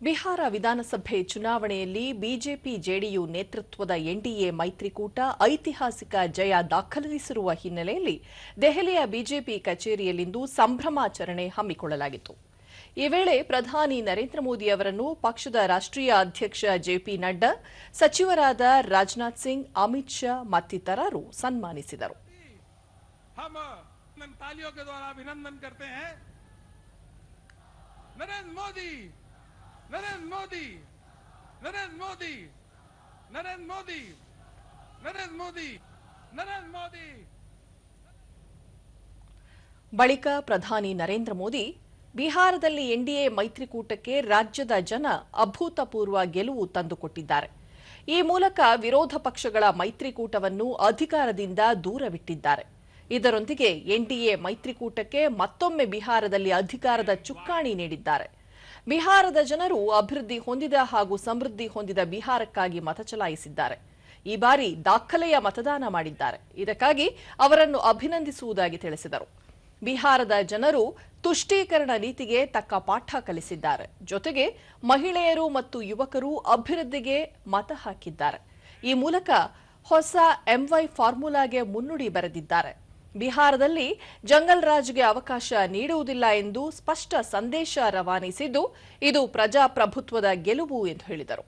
ಬಿಹಾರ ವಿಧಾನಸಭೆ ಚುನಾವಣೆಯಲ್ಲಿ BJP JDU ನೇತೃತ್ವದ ಎನ್ಡಿಎ ಮೈತ್ರಿಕೂಟ ಐತಿಹಾಸಿಕ ಜಯ ದಾಖಲಿಸಿರುವ ಹಿನ್ನೆಲೆಯಲ್ಲಿ ದೆಹಲಿಯ ಬಿಜೆಪಿ ಕಚೇರಿಯಲ್ಲಿಂದು ಸಂಭ್ರಮಾಚರಣೆ ಹಮ್ಮಿಕೊಳ್ಳಲಾಗಿತ್ತು. ಈ ವೇಳೆ ಪ್ರಧಾನಿ ನರೇಂದ್ರ ಮೋದಿ ಅವರನ್ನು ಪಕ್ಷದ ರಾಷ್ಟ್ರೀಯ ಅಧ್ಯಕ್ಷ ಜೆಪಿ ನಡ್ಡಾ, ಸಚಿವರಾದ ರಾಜನಾಥ್ ಸಿಂಗ್, ಅಮಿತ್ ಶಾ ಮತ್ತಿತರರು ಸನ್ಮಾನಿಸಿದರು. नरेंद्र मोदी, नरेंद्र मोदी, नरेंद्र मोदी, नरेंद्र मोदी, नरेंद्र मोदी. ಬಳಿಕ ಪ್ರಧಾನಿ ನರೇಂದ್ರ ಮೋದಿ ಬಿಹಾರದಲ್ಲಿ ಎನ್ಡಿಎ ಮೈತ್ರಿಕೂಟಕ್ಕೆ ರಾಜ್ಯದ ಜನ ಅಭೂತಪೂರ್ವ ಗೆಲುವು ತಂದುಕೊಟ್ಟಿದ್ದಾರೆ. ಈ ಮೂಲಕ ವಿರೋಧ ಪಕ್ಷಗಳ ಮೈತ್ರಿಕೂಟವನ್ನು ಅಧಿಕಾರದಿಂದ ದೂರವಿಟ್ಟಿದ್ದಾರೆ. ಇದರೊಂದಿಗೆ ಎನ್ಡಿಎ ಮೈತ್ರಿಕೂಟಕ್ಕೆ ಮತ್ತೊಮ್ಮೆ ಬಿಹಾರದಲ್ಲಿ ಅಧಿಕಾರದ ಚುಕ್ಕಾಣಿ ನೀಡಿದ್ದಾರೆ. ಬಿಹಾರದ ಜನರು ಅಭಿವೃದ್ಧಿ ಹೊಂದಿದ ಹಾಗೂ ಸಮೃದ್ಧಿ ಹೊಂದಿದ ಬಿಹಾರಕ್ಕಾಗಿ ಮತ ಚಲಾಯಿಸಿದ್ದಾರೆ. ಈ ಬಾರಿ ದಾಖಲೆಯ ಮತದಾನ ಮಾಡಿದ್ದಾರೆ. ಇದಕ್ಕಾಗಿ ಅವರನ್ನು ಅಭಿನಂದಿಸುವುದಾಗಿ ತಿಳಿಸಿದರು. ಬಿಹಾರದ ಜನರು ತುಷ್ಟೀಕರಣ ನೀತಿಗೆ ತಕ್ಕ ಪಾಠ ಕಲಿಸಿದ್ದಾರೆ. ಜೊತೆಗೆ ಮಹಿಳೆಯರು ಮತ್ತು ಯುವಕರು ಅಭಿವೃದ್ಧಿಗೆ ಮತ ಹಾಕಿದ್ದಾರೆ. ಈ ಮೂಲಕ ಹೊಸ ಎಂವೈ ಫಾರ್ಮುಲಾಗೆ ಮುನ್ನುಡಿ ಬರೆದಿದ್ದಾರೆ. ಬಿಹಾರದಲ್ಲಿ ಜಂಗಲ್ ರಾಜ್ಗೆ ಅವಕಾಶ ನೀಡುವುದಿಲ್ಲ ಎಂದು ಸ್ಪಷ್ಟ ಸಂದೇಶ ರವಾನಿಸಿದ್ದು, ಇದು ಪ್ರಜಾಪ್ರಭುತ್ವದ ಗೆಲುವು ಎಂದು ಹೇಳಿದರು.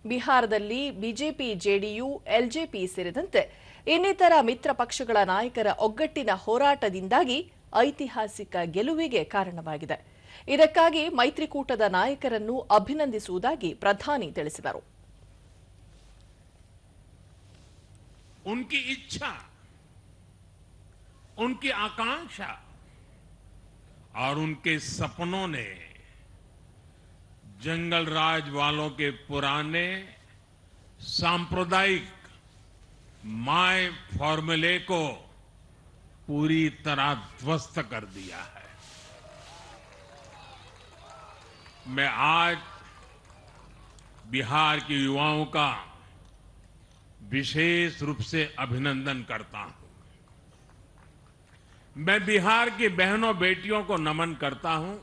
ಬಿಹಾರದಲ್ಲಿ ಬಿಜೆಪಿ, ಜೆಡಿಯು, ಎಲ್ಜೆಪಿ ಸೇರಿದಂತೆ ಇನ್ನಿತರ ಮಿತ್ರ ಪಕ್ಷಗಳ ನಾಯಕರ ಒಗ್ಗಟ್ಟಿನ ಹೋರಾಟದಿಂದಾಗಿ ಐತಿಹಾಸಿಕ ಗೆಲುವಿಗೆ ಕಾರಣವಾಗಿದೆ. ಇದಕ್ಕಾಗಿ ಮೈತ್ರಿಕೂಟದ ನಾಯಕರನ್ನು ಅಭಿನಂದಿಸುವುದಾಗಿ ಪ್ರಧಾನಿ ತಿಳಿಸಿದರು. उनकी आकांक्षा और उनके सपनों ने जंगल राज वालों के पुराने सांप्रदायिक माय फॉर्मूले को पूरी तरह ध्वस्त कर दिया है. मैं आज बिहार के युवाओं का विशेष रूप से अभिनंदन करता हूं. मैं बिहार की बहनों बेटियों को नमन करता हूं.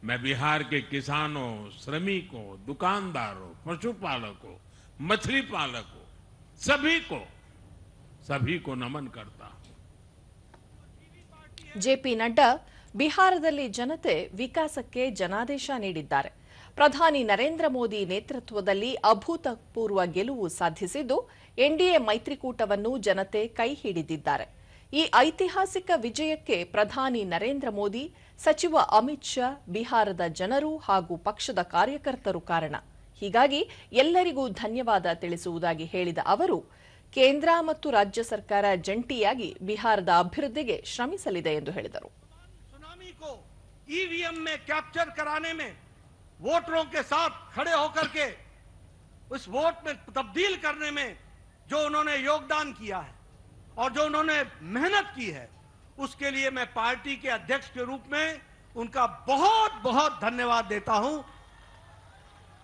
मैं बिहार के किसानों, श्रमिकों, दुकानदारों, पशुपालकों, मछली पालकों, सभी को नमन करता हूं. ಜೆಪಿ ನಡ್ಡಾ ಬಿಹಾರದಲ್ಲಿ ಜನತೆ ವಿಕಾಸಕ್ಕೆ ಜನಾದೇಶ ನೀಡಿದ್ದಾರೆ. ಪ್ರಧಾನಿ ನರೇಂದ್ರ ಮೋದಿ ನೇತೃತ್ವದಲ್ಲಿ ಅಭೂತಪೂರ್ವ ಗೆಲುವು ಸಾಧಿಸಿದ್ದು, ಎನ್ಡಿಎ ಮೈತ್ರಿಕೂಟವನ್ನು ಜನತೆ ಕೈ ಹಿಡಿದಿದ್ದಾರೆ. ಈ ಐತಿಹಾಸಿಕ ವಿಜಯಕ್ಕೆ ಪ್ರಧಾನಿ ನರೇಂದ್ರ ಮೋದಿ, ಸಚಿವ ಅಮಿತ್ ಶಾ, ಬಿಹಾರದ ಜನರು ಹಾಗೂ ಪಕ್ಷದ ಕಾರ್ಯಕರ್ತರು ಕಾರಣ. ಹೀಗಾಗಿ ಎಲ್ಲರಿಗೂ ಧನ್ಯವಾದ ತಿಳಿಸುವುದಾಗಿ ಹೇಳಿದ ಅವರು, ಕೇಂದ್ರ ಮತ್ತು ರಾಜ್ಯ ಸರ್ಕಾರ ಜಂಟಿಯಾಗಿ ಬಿಹಾರದ ಅಭಿವೃದ್ಧಿಗೆ ಶ್ರಮಿಸಲಿದೆ ಎಂದು ಹೇಳಿದರು. सुनामी को ईवीएम में कैप्चर कराने में वोटरों के साथ खड़े होकर के उस वोट में तब्दील करने में जो उन्होंने योगदान किया है और जो उन्होंने मेहनत की है, उसके लिए मैं पार्टी के अध्यक्ष के रूप में उनका बहुत बहुत धन्यवाद देता हूं.